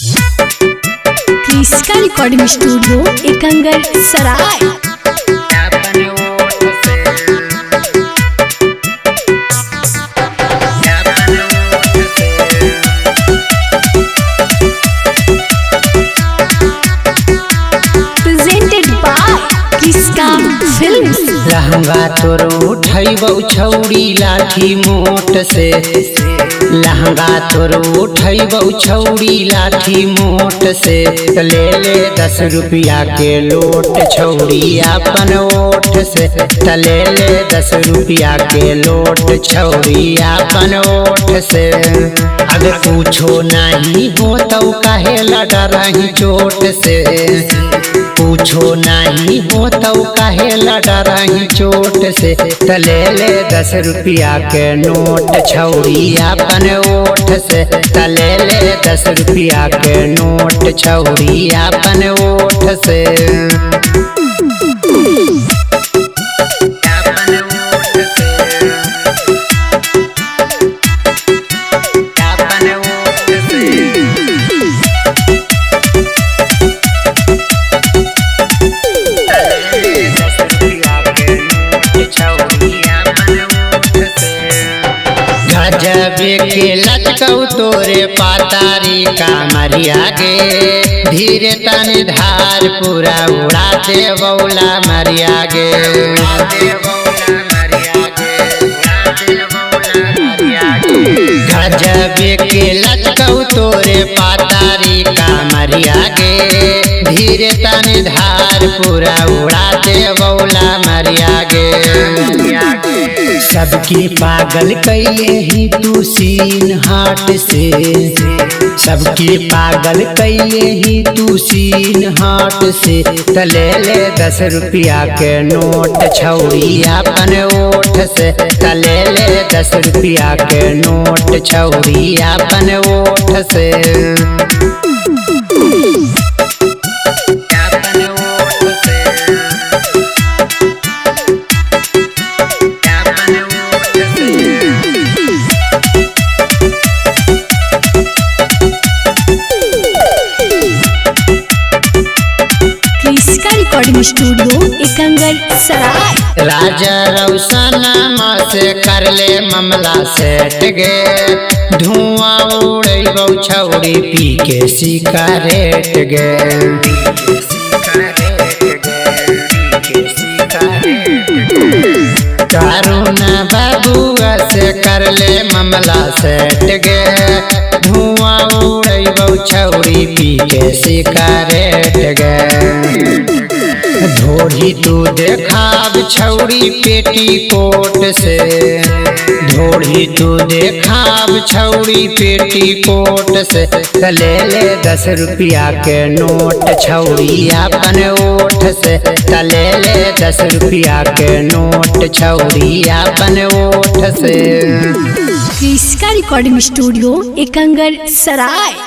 क्रिस्का recording studio Ekangar Sarai. Presented by Kriska films. लहंगा तोर उठैबौ छौड़ी लाठी मोट से, लहंगा तोर उठैबौ छौड़ी लाठी मोट से, ले ले 10 रुपया के लोट छौड़ी अपन ओठ से, ले ले 10 रुपया के लोट छौड़ी अपन ओठ से। अगर पूछो नहीं हो तो काहे लड़ा रही चोट से, पूछो नहीं हो तो काहे लड़ा रही चोट से, ले ले 10 रुपया के नोट छौड़ी अपन ओठ से, ले ले 10 रुपया के नोट छौड़ी अपन ओठ से। गजबे के लचकौ तोरे पातारी कामरिया गे, धीरे तनी धार पूरा उड़ा दे बौला मरिया गे। गजबे के लचकौ तोरे पातारी कामरिया गे, धीरे तनी धार पूरा उड़ा दे बौला मरिया गे। सबकी पागल कैले ही तू सीन हाट से, सबकी पागल कैले ही तू सीन हाट से, ले ले 10 रुपया के नोट छौड़ी अपन ओठ से, ले ले 10 रुपया के नोट छौड़ी अपन ओठ से। रिकॉर्डिंग स्टूडियो एकंगर सराय। राजा रौशनमा से कर ले मामला सेट गे, धुआं उड़ैबौ छौड़ी पी के सिगारेट गे। करुणा बाबुआ से कर ले मामला सेट गे, धुआं उड़ैबौ छौड़ी पी के सिगारेट गे। ढोरी तू देखाब छौड़ी पेटी कोट से, ढोरी तू देखाब छौड़ी पेटी कोट से, ले ले 10 रुपया के नोट छौड़ी अपन ओठ से, ले ले 10 रुपया के नोट छौड़ी अपन ओठ से। क्रिस्का रिकॉर्डिंग स्टूडियो एकंगर सराय।